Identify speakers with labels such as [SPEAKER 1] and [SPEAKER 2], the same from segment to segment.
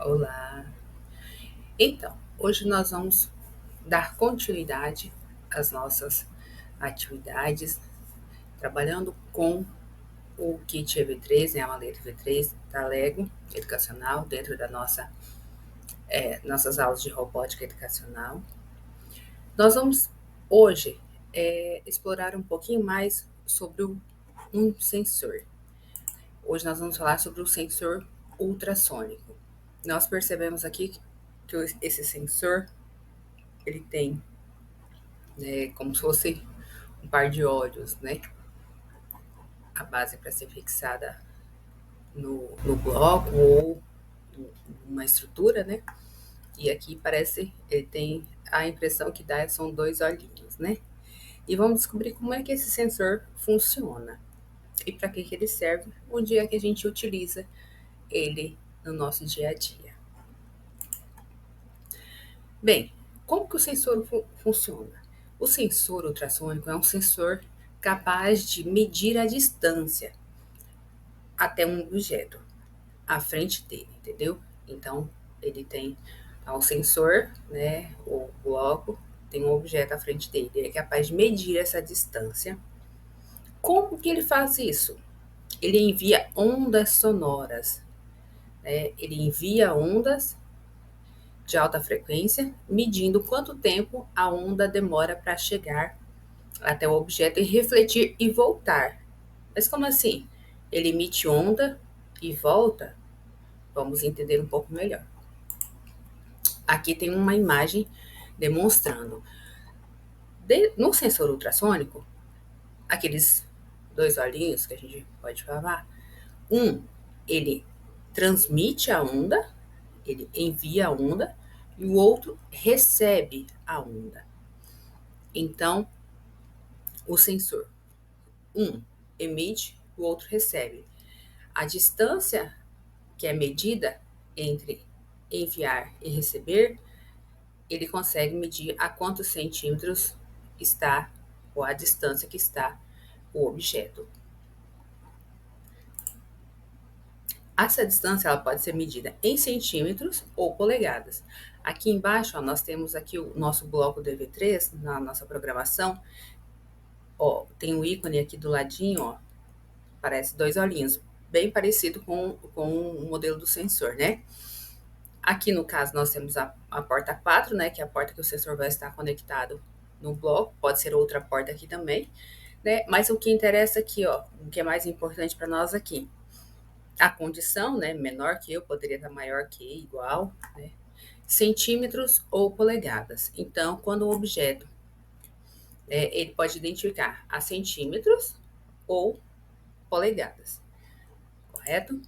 [SPEAKER 1] Olá! Então, hoje nós vamos dar continuidade às nossas atividades, trabalhando com o kit EV3, a maleta EV3 da Lego Educacional, dentro da nossas aulas de robótica educacional. Nós vamos hoje explorar um pouquinho mais sobre um sensor. Hoje nós vamos falar sobre o sensor ultrassônico. Nós percebemos aqui que esse sensor ele tem como se fosse um par de olhos, né? A base para ser fixada no bloco ou uma estrutura, né? E aqui parece, ele tem a impressão que dá são dois olhinhos, né? E vamos descobrir como é que esse sensor funciona e para que ele serve o dia que a gente utiliza ele no nosso dia a dia. Bem, como que o sensor funciona? O sensor ultrassônico é um sensor capaz de medir a distância até um objeto à frente dele, entendeu? Então, ele tem um sensor, né, o bloco, tem um objeto à frente dele, ele é capaz de medir essa distância. Como que ele faz isso? Ele envia ondas sonoras, né? Ele envia ondas de alta frequência, medindo quanto tempo a onda demora para chegar até o objeto e refletir e voltar. Mas como assim? Ele emite onda e volta? Vamos entender um pouco melhor. Aqui tem uma imagem demonstrando. No sensor ultrassônico, aqueles dois olhinhos que a gente pode falar, ele transmite a onda, ele envia a onda, e o outro recebe a onda. Então, o sensor, emite, o outro recebe. A distância que é medida entre enviar e receber, ele consegue medir a quantos centímetros está, ou a distância que está o objeto. Essa distância ela pode ser medida em centímetros ou polegadas. Aqui embaixo, ó, nós temos aqui o nosso bloco do EV3, na nossa programação. Ó, tem um ícone aqui do ladinho, ó, parece dois olhinhos, bem parecido com o modelo do sensor, né? Aqui no caso nós temos a porta 4, né, que é a porta que o sensor vai estar conectado no bloco, pode ser outra porta aqui também, né? Mas o que interessa aqui, ó, o que é mais importante para nós aqui, a condição, né, menor que eu, poderia estar maior que, igual, né? Centímetros ou polegadas. Então, quando o objeto ele pode identificar a centímetros ou polegadas, correto?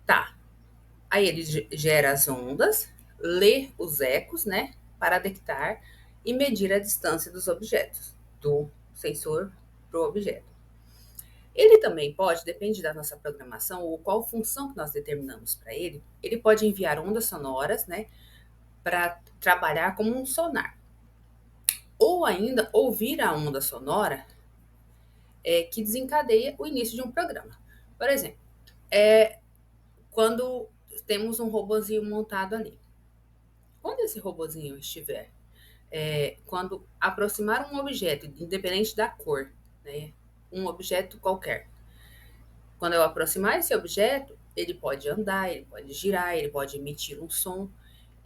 [SPEAKER 1] Tá. Aí ele gera as ondas, lê os ecos, né, para detectar e medir a distância dos objetos, do sensor para o objeto. Ele também pode, depende da nossa programação ou qual função que nós determinamos para ele, ele pode enviar ondas sonoras, né, para trabalhar como um sonar. Ou ainda ouvir a onda sonora que desencadeia o início de um programa. Por exemplo, quando temos um robozinho montado ali. Quando esse robozinho estiver, quando aproximar um objeto, independente da cor, né, um objeto qualquer, quando eu aproximar esse objeto, ele pode andar, ele pode girar, ele pode emitir um som.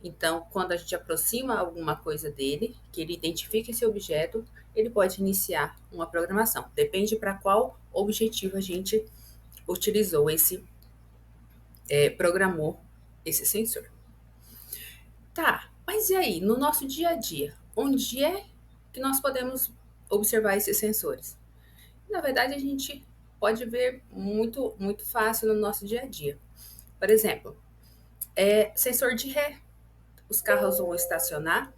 [SPEAKER 1] Então, quando a gente aproxima alguma coisa dele, que ele identifica esse objeto, ele pode iniciar uma programação. Depende para qual objetivo a gente utilizou programou esse sensor. Tá, mas e aí, no nosso dia a dia, onde é que nós podemos observar esses sensores? Na verdade, a gente pode ver muito, muito fácil no nosso dia a dia. Por exemplo, sensor de ré. Os carros vão estacionar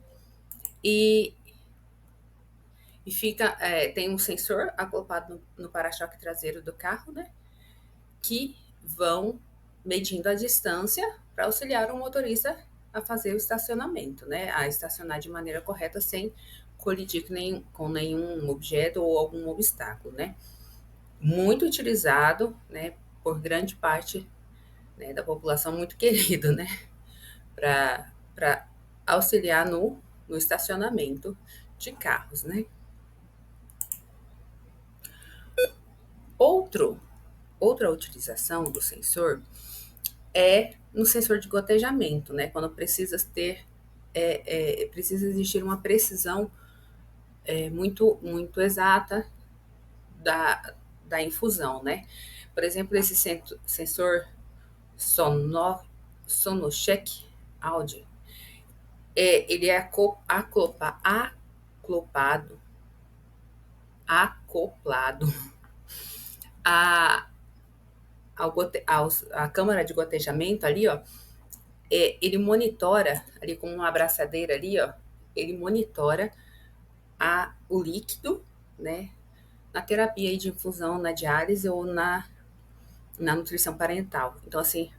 [SPEAKER 1] e tem um sensor acoplado no para-choque traseiro do carro, né? Que vão medindo a distância para auxiliar o motorista a fazer o estacionamento, né? A estacionar de maneira correta sem colidir com nenhum objeto ou algum obstáculo, né? Muito utilizado, né, por grande parte né, da população muito querido, né, para auxiliar no estacionamento de carros, né. Outro, outra utilização do sensor é no sensor de gotejamento, né, quando precisa existir uma precisão muito exata da infusão, né. Por exemplo, esse sensor sono, Sonocheck Audi, ele é acoplado, acoplado a, a câmara de gotejamento ali, ó. Ele monitora ali com uma abraçadeira ali, ó. Ele monitora o líquido, né, na terapia aí de infusão, na diálise ou na nutrição parental. Então, assim,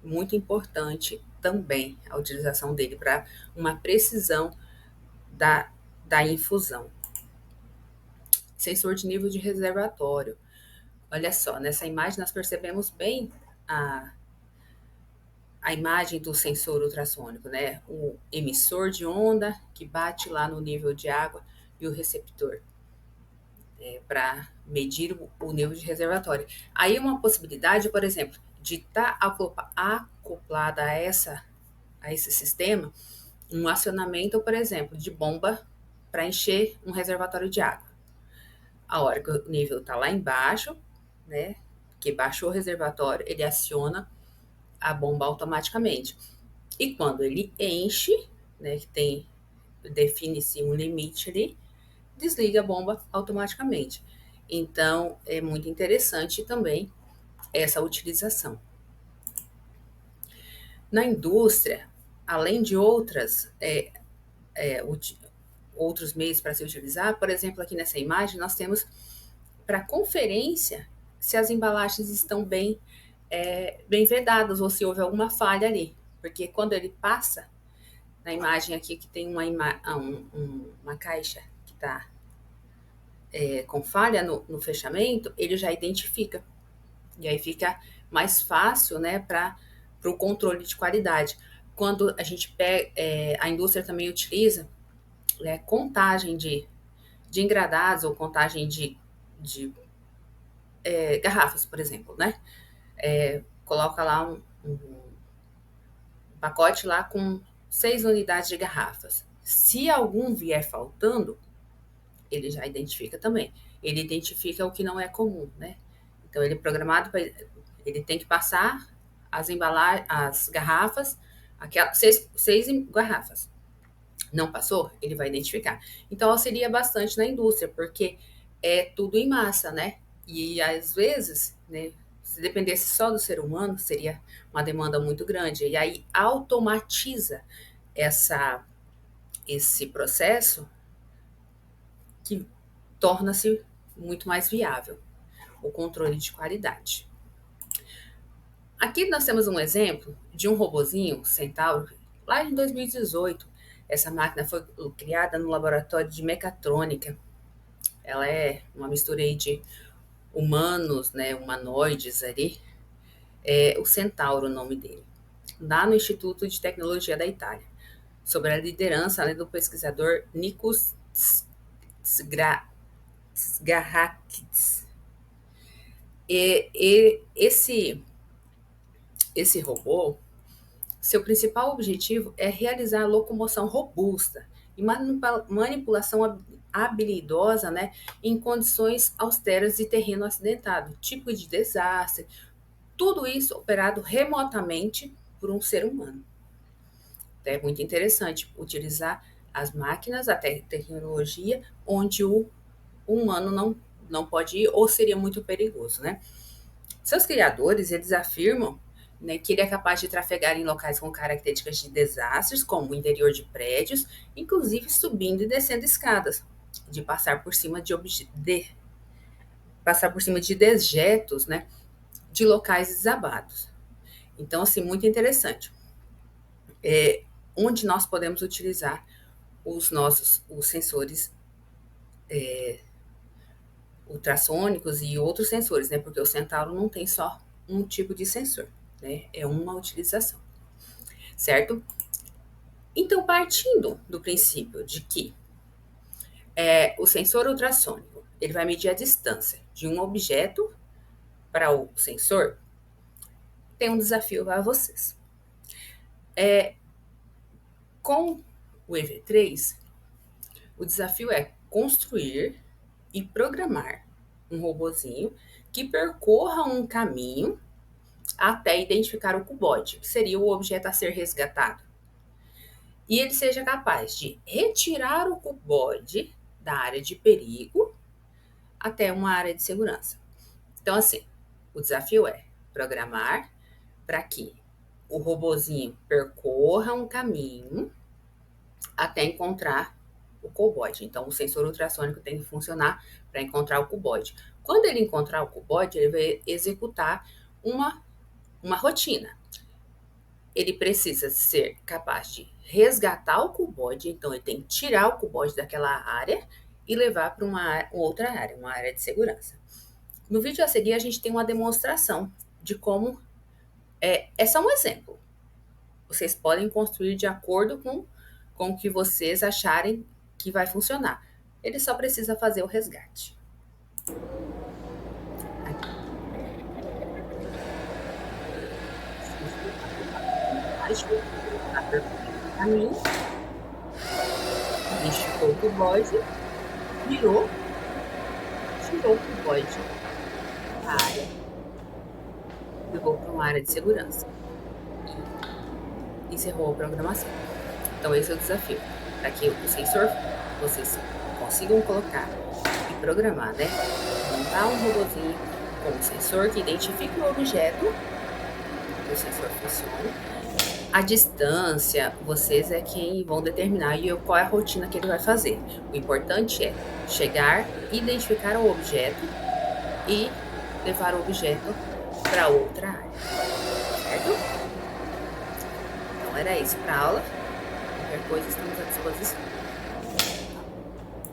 [SPEAKER 1] muito importante também a utilização dele para uma precisão da, da infusão. Sensor de nível de reservatório. Olha só, nessa imagem nós percebemos bem a, a imagem do sensor ultrassônico, né? O emissor de onda que bate lá no nível de água e o receptor, para medir o nível de reservatório. Aí uma possibilidade, por exemplo, de estar acoplada a esse sistema, um acionamento, por exemplo, de bomba para encher um reservatório de água. A hora que o nível está lá embaixo, né, que baixou o reservatório, ele aciona a bomba automaticamente. E quando ele enche, né, que define-se um limite ali, desliga a bomba automaticamente. Então, é muito interessante também essa utilização. Na indústria, além de outros meios para se utilizar, por exemplo, aqui nessa imagem, nós temos para conferência se as embalagens estão bem vedadas ou se houve alguma falha ali. Porque quando ele passa, na imagem aqui que tem uma caixa que está com falha no fechamento, ele já identifica. E aí fica mais fácil, né, para o controle de qualidade. Quando a gente pega, a indústria também utiliza contagem de engradados ou contagem de garrafas, por exemplo, né? Coloca lá um pacote lá com 6 unidades de garrafas. Se algum vier faltando, ele já identifica também. Ele identifica o que não é comum, né? Então ele é programado para ele tem que passar as garrafas, aquelas 6 garrafas. Não passou, ele vai identificar. Então auxilia bastante na indústria, porque é tudo em massa, né? E às vezes, né, se dependesse só do ser humano, seria uma demanda muito grande. E aí automatiza esse processo que torna-se muito mais viável o controle de qualidade. Aqui nós temos um exemplo de um robozinho Centauro, lá em 2018. Essa máquina foi criada no laboratório de mecatrônica. Ela é uma mistura aí de humanos, né, humanoides ali. É o Centauro o nome dele. Lá no Instituto de Tecnologia da Itália, sob a liderança, né, do pesquisador Nikos Sgarrakis. Esse robô, seu principal objetivo é realizar a locomoção robusta e manipulação habilidosa, né, em condições austeras de terreno acidentado, tipo de desastre, tudo isso operado remotamente por um ser humano. É muito interessante utilizar as máquinas, a tecnologia, onde o humano não pode ir ou seria muito perigoso, né? Seus criadores, eles afirmam, né, que ele é capaz de trafegar em locais com características de desastres, como o interior de prédios, inclusive subindo e descendo escadas, de passar por cima de dejetos, né, de locais desabados. Então, assim, muito interessante. Onde nós podemos utilizar os sensores ultrassônicos e outros sensores, né? Porque o Centauro não tem só um tipo de sensor. né? É uma utilização, certo? Então, partindo do princípio de que o sensor ultrassônico ele vai medir a distância de um objeto para o sensor, tem um desafio para vocês. Com o EV3, o desafio é construir e programar um robozinho que percorra um caminho até identificar o cuboide, que seria o objeto a ser resgatado. E ele seja capaz de retirar o cuboide da área de perigo até uma área de segurança. Então, assim, o desafio é programar para que o robozinho percorra um caminho até encontrar o cuboide. Então, o sensor ultrassônico tem que funcionar para encontrar o cuboide. Quando ele encontrar o cuboide, ele vai executar uma rotina. Ele precisa ser capaz de resgatar o cuboide, então ele tem que tirar o cuboide daquela área e levar para uma outra área, uma área de segurança. No vídeo a seguir, a gente tem uma demonstração de como é só um exemplo. Vocês podem construir de acordo com o que vocês acharem que vai funcionar. Ele só precisa fazer o resgate. Caminho, identificou o cuboide, virou, tirou o cuboide da área, levou para uma área de segurança e encerrou a programação. Então esse é o desafio, para que o sensor vocês consigam colocar e programar, né? Montar um robozinho com um sensor que identifique o objeto, que o sensor funcione. A distância, vocês é quem vão determinar e qual é a rotina que ele vai fazer. O importante é chegar, identificar o objeto e levar o objeto para outra área, certo? Então era isso para a aula. Qualquer coisa estamos à disposição.